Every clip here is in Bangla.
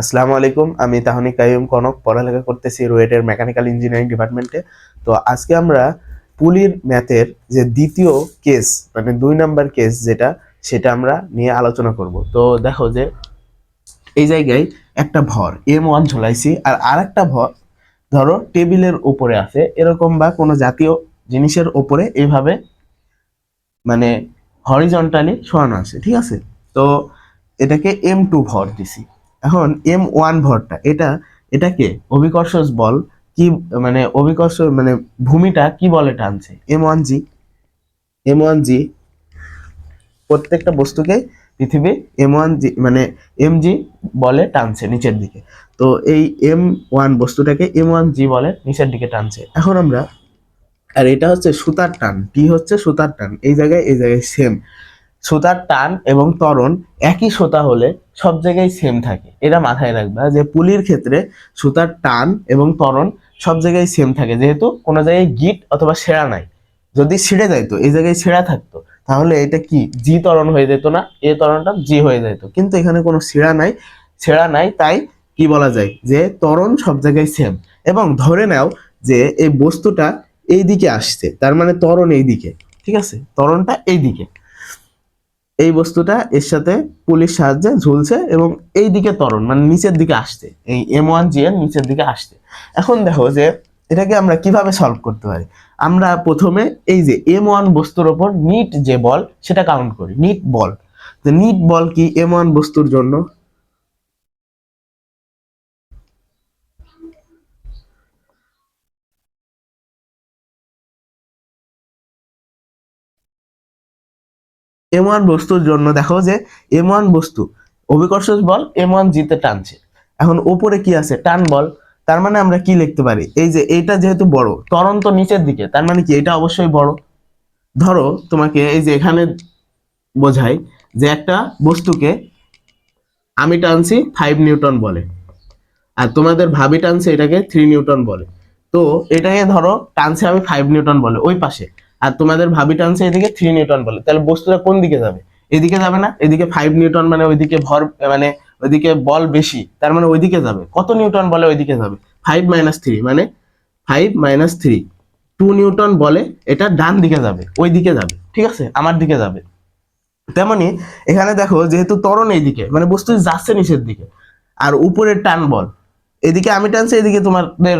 আসসালামু আলাইকুম। আমি তাহনি কাইয়ুম কনক, পড়ালেখা করতেছি রুয়েটের মেকানিক্যাল ইঞ্জিনিয়ারিং ডিপার্টমেন্টে। তো আজকে আমরা পুলির ম্যাথের যে দ্বিতীয় কেস, মানে 2 নাম্বার কেস যেটা, সেটা আমরা নিয়ে আলোচনা করব। তো দেখো যে এই জায়গায় একটা ভর M1 ঝুলাইছি, আর আরেকটা ভর ধরো টেবিলের উপরে আছে এরকম, বা কোনো জাতীয় জিনিসের উপরে এইভাবে মানে হরিজন্টালি শোয়ানো আছে, ঠিক আছে। তো এটাকে M2 ভর দিছি। এখন M1 ভরটা এটাকে অভিকর্ষ বল কি, মানে অভিকর্ষ মানে ভূমিটা কি বলে টানছে, M1G। M1G প্রত্যেকটা বস্তুকে পৃথিবী M1G মানে mg বলে টানছে নিচের দিকে। তো এই M1 বস্তুটাকে M1G বলে নিচের দিকে টানছে। এখন আমরা, আর এটা হচ্ছে সুতার টান, টি হচ্ছে সুতার টান, এই জায়গায় সেম। সুতার টান এবং ত্বরণ একই সুতা হলে সব জায়গায় সেম থাকে, এটা মাথায় রাখবা যে পুলির ক্ষেত্রে সুতার টান এবং ত্বরণ সব জায়গায় সেম থাকে, যেহেতু কোনো জায়গায় গিট অথবা ছেঁড়া নাই। যদি ছিঁড়ে যাইতো, এই জায়গায় ছেঁড়া থাকতো, তাহলে এটা কি জি ত্বরণ হয়ে যেত না, এ ত্বরণটা জি হয়ে যেত। কিন্তু এখানে কোনো ছেঁড়া নাই, তাই কি বলা যায় যে ত্বরণ সব জায়গায় সেম। এবং ধরে নাও যে এই বস্তুটা এই দিকে আসছে, তার মানে ত্বরণ এই দিকে, ঠিক আছে, ত্বরণটা এই দিকে। এই বস্তুটা এর সাথে পুলির সাহায্যে ঝুলছে এবং এই দিকে ত্বরণ মানে নিচের দিকে আসছে, এই M1G এর নিচের দিকে আসছে। এখন দেখো যে এটাকে আমরা কিভাবে সলভ করতে পারি। আমরা প্রথমে এই যে M1 বস্তুর ওপর নিট যে বল সেটা কাউন্ট করি, নিট বল। তো নিট বল কি M1 বস্তুর জন্য? M1 বস্তুর জন্য দেখো যে M1 বস্তু অভিকর্ষ বল M1G তে টানছে। এখন উপরে কি আছে, টান বল। তার মানে আমরা কি লিখতে পারি, এই যে এইটা যেহেতু বড়, ত্বরণ তো নিচের দিকে, তার মানে কি এটা অবশ্যই বড়। ধরো তোমাকে এই যে এখানে বোঝাই যে একটা বস্তুকে আমি টানছি 5 নিউটন বলে, আর তোমাদের ভাবি টানছে এটাকে 3 নিউটন বলে। তো এটাকে ধরো টানছে আমি 5 নিউটন বলে ওই পাশে, আর তোমাদের ভাবি টানছে এদিকে 3 নিউটন বলে, তাহলে বস্তুটা কোন দিকে যাবে? এদিকে যাবে না? এদিকে 5 নিউটন মানে ওইদিকে ভর, মানে ওইদিকে বল বেশি, তার মানে ওইদিকে যাবে। কত নিউটন বলে ওইদিকে যাবে? 5 - 3 মানে 5 - 3, 2 নিউটন বলে এটা ডান দিকে যাবে, ওই দিকে যাবে, ঠিক আছে, আমার দিকে যাবে। তেমনি এখানে দেখো যেহেতু ত্বরণ এইদিকে, মানে বস্তু যাচ্ছে নিচের দিকে, আর উপরের টান বল এদিকে আমি টানছি, এদিকে তোমাদের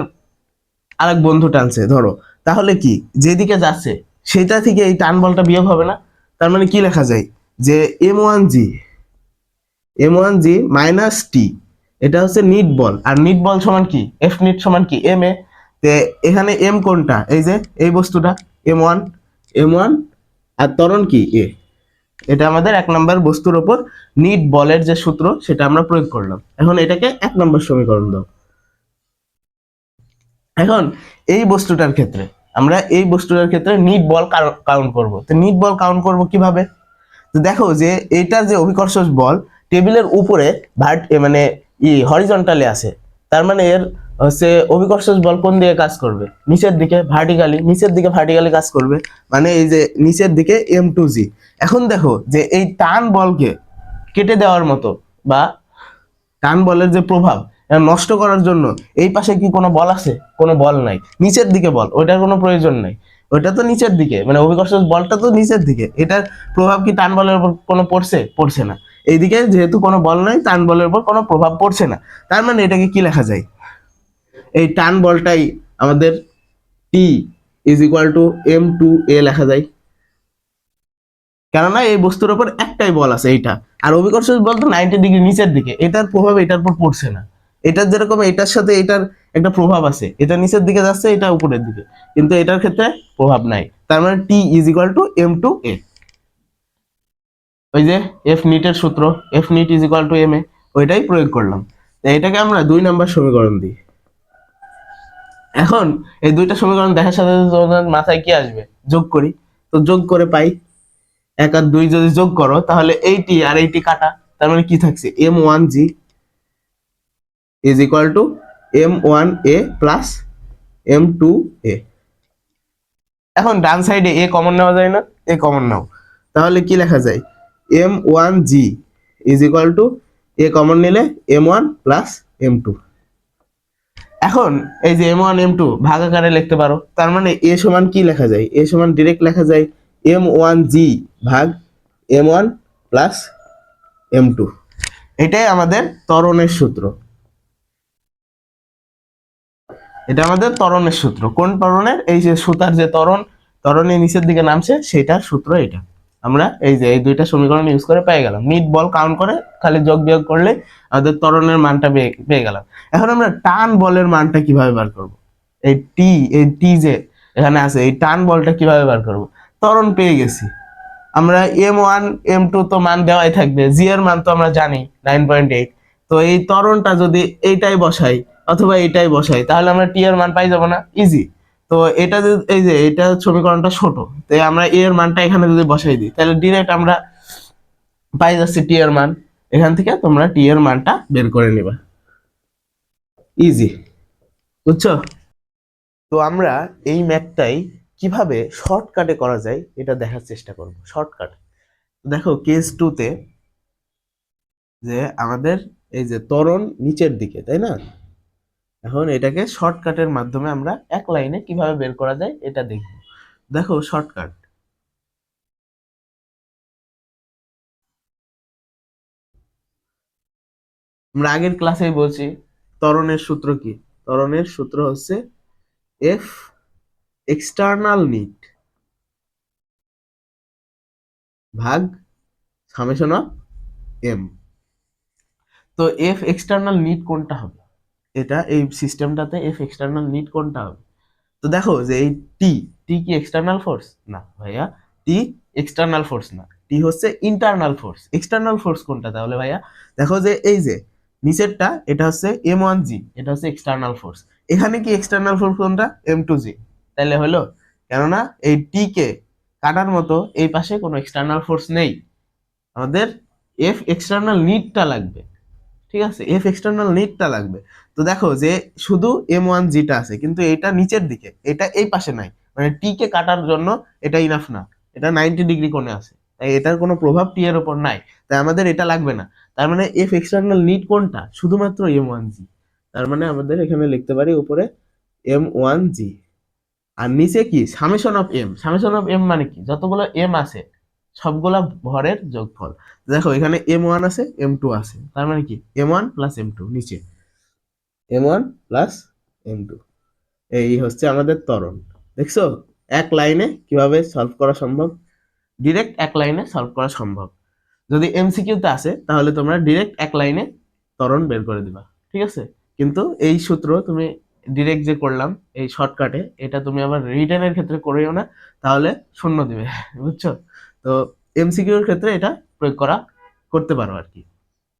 আরেক বন্ধু টানছে ধরো, তাহলে কি যেদিকে যাচ্ছে সেটা থেকে এই টান বলটা বিয়োগ হবে না? তার মানে কি লেখা যায় যে M1G মাইনাস টি, এটা হচ্ছে নিট বল। আর নিট বল সমান কি, এফ নিট সমান কি এম এ। তে এখানে এম কোনটা, এই যে এই বস্তুটা M1, আর ত্বরণ কি এ। এটা আমাদের 1 নম্বর বস্তুর ওপর নিট বলের যে সূত্র সেটা আমরা প্রয়োগ করলাম। এখন এটাকে 1 নম্বর সমীকরণ দাও। এখন এই বস্তুটার ক্ষেত্রে নিট বল কাউন্ট করব। তো নিট বল কাউন্ট করব কিভাবে? তো দেখো যে এটার যে অভিকর্ষ বল টেবিলের উপরে মানে হরিজন্টালি আছে, তার মানে এর হচ্ছে অভিকর্ষ বল কোন দিকে কাজ করবে? নিচের দিকে ভার্টিক্যালি কাজ করবে, মানে এই যে নিচের দিকে M2G। এখন দেখো যে এই টান বলকে কেটে দেওয়ার মতো, বা টান বলের যে প্রভাব এটা নষ্ট করার জন্য এই পাশে কি কোনো বল আছে? কোনো বল নাই, নিচের দিকে বল, ওইটার কোনো প্রয়োজন নাই। ওইটা তো নিচের দিকে, মানে অভিকর্ষ বলটা তো নিচের দিকে, এটার প্রভাব কি টান বলের উপর কোনো পড়ছে না। এইদিকে যেহেতু কোনো বল নাই, টান বলের উপর কোনো প্রভাব পড়ছে না। তার মানে এটাকে কি লেখা যায়, এই টান বলটাই আমাদের টি ইজ ইকুয়াল টু M2A লেখা যায়। কেননা এই বস্তুর উপর একটাই বল আছে, এইটা। আর অভিকর্ষ বল তো 90 ডিগ্রি নিচের দিকে, এটার প্রভাব এটার উপর পড়ছে না। এটার যেরকম এটার সাথে এটার একটা প্রভাব আছে, এটা নিচের দিকে যাচ্ছে, এটা উপরের দিকে, কিন্তু এটার ক্ষেত্রে প্রভাব নাই। তার মানে টি ইজ ইকুয়াল টু M2A। ওই যে এফ নিটের সূত্র, F net is equal to M A, ওইটাই প্রয়োগ করলাম। এটাকে আমরা 2 নম্বর সমীকরণ দিই। এখন এই দুইটা সমীকরণ দেখার সাথে সাথে তোমাদের মাথায় কি আসবে? যোগ করি। তো যোগ করে পাই 1 আর 2 যদি যোগ করো তাহলে এইটি আর এইটি কাটা, তার মানে কি থাকছে M1G is equal two M1A plus M2A। এখন ডান সাইডে এ কমন নেওয়া যায় না? এ কমন নাও, তাহলে কি লেখা যায় M1G is equal two a common নিলে M1 প্লাস M2। এখন এই যে M1 M2 ভাগ আকারে লিখতে পারো, তার মানে এ সমান কি লেখা যায়, এ সমান ডিরেক্ট লেখা যায় M1G ভাগ M1 প্লাস M2। এটাই আমাদের ত্বরণের সূত্র, এটা আমাদের ত্বরণের সূত্র। কোন ত্বরণের? এই যে সুতার যে ত্বরণের নিচের দিকে নামছে সেটার সূত্র এটা। আমরা এই যে এই দুইটা সমীকরণ ইউজ করে পেয়ে গেলাম, নিট বল কাউন্ট করে খালি যোগ বিয়োগ করলে আমাদের ত্বরণের মানটা পেয়ে গেলাম। এখন আমরা টান বলের মানটা কিভাবে বার করব? এই টি যে এখানে আছে, এই টান বলটা কিভাবে বার করব? ত্বরণ পেয়ে গেছি আমরা, M1 M2 তো মান দেওয়াই থাকবে, জি এর মান তো আমরা জানি 9.8। তো এই ত্বরণটা যদি এইটাই বসাই অথবা এইটাই বসাই তাহলে আমরা টি এর মান পাই যাব না, ইজি। তো এটা যদি এই যে এটা সমীকরণটা ছোট, তাই আমরা এ এর মানটা এখানে যদি বসাই দিই তাহলে ডিরেক্ট আমরা পাই যাচ্ছি টি এর মান। এখান থেকে তোমরা টি এর মানটা বের করে নিবা, ইজি, বুঝছো? তো আমরা এই ম্যাথটাই কিভাবে শর্টকাটে করা যায় এটা দেখার চেষ্টা করব। শর্টকাট দেখো, কেস 2 তে যে আমাদের এই যে ত্বরণ নিচের দিকে, তাই না? এখন এটাকে শর্টকাটের মাধ্যমে আমরা এক লাইনে কিভাবে বের করা যায় এটা দেখব। দেখো শর্টকাট, আমরা আগের ক্লাসেই বলছি ত্বরণের সূত্র কি? ত্বরণের সূত্র হচ্ছে এফ এক্সটার্নাল নিট ভাগ সামেশন অফ এম। তো এফ এক্সটার্নাল নিট কোনটা হবে? এটা এই সিস্টেমটাতে এফ এক্সটার্নাল নিট কোনটা হবে? তো দেখো যে এই টি, টি কি এক্সটার্নাল ফোর্স? না ভাইয়া, টি এক্সটার্নাল ফোর্স না, টি হচ্ছে ইন্টারনাল ফোর্স। এক্সটার্নাল ফোর্স কোনটা তাহলে ভাইয়া? দেখো যে এই যে নিচেরটা এটা হচ্ছে M1G, এটা হচ্ছে এক্সটার্নাল ফোর্স। এখানে কি এক্সটার্নাল ফোর্স কোনটা? M2G। তাহলে হলো, কেননা এই টি কে কাটার মতো এই পাশে কোনো এক্সটার্নাল ফোর্স নেই, আমাদের এফ এক্সটার্নাল নিডটা লাগবে। ঠিক আছে, এফ এক্সটার্নাল নিডটা লাগবে। তো দেখো যে শুধু M1G আছে, কিন্তু এটা নিচের দিকে, এটা এই পাশে নাই, মানে টি কে কাটার জন্য এটা ইনাফ না, এটা 90 ডিগ্রি কোণে আছে, তাই এটার কোনো প্রভাব টি এর উপর নাই, তাই আমাদের এটা লাগবে না। তার মানে এফ এক্সটার্নাল নিড কোনটা? শুধুমাত্র M1G। তার মানে আমাদের এখানে লিখতে পারি উপরে M1G, আর নিচে কি summation of M. Summation of M মানে কি? যতগুলো এম আছে সবগুলা ভরের যোগফল। দেখো এখানে M1 আছে, M2 আছে, তার মানে কি M1 প্লাস M2, নিচে M1 প্লাস M2। এই হচ্ছে আমাদের ত্বরণ। দেখছো এক লাইনে কিভাবে সলভ করা সম্ভব, ডিরেক্ট এক লাইনে সলভ করা সম্ভব। যদি এমসিকিউতে আসে তাহলে তোমরা ডিরেক্ট এক লাইনে ত্বরণ বের করে দিবা, ঠিক আছে? কিন্তু এই সূত্র তুমি ডিরেক্ট যে করলাম এই শর্টকাটে, এটা তুমি আবার রিটেনের ক্ষেত্রে করিও না, তাহলে শূন্য দিবে বুঝছো? তো এমসিকিউর ক্ষেত্রে এটা প্রয়োগ করতে পারো আর কি।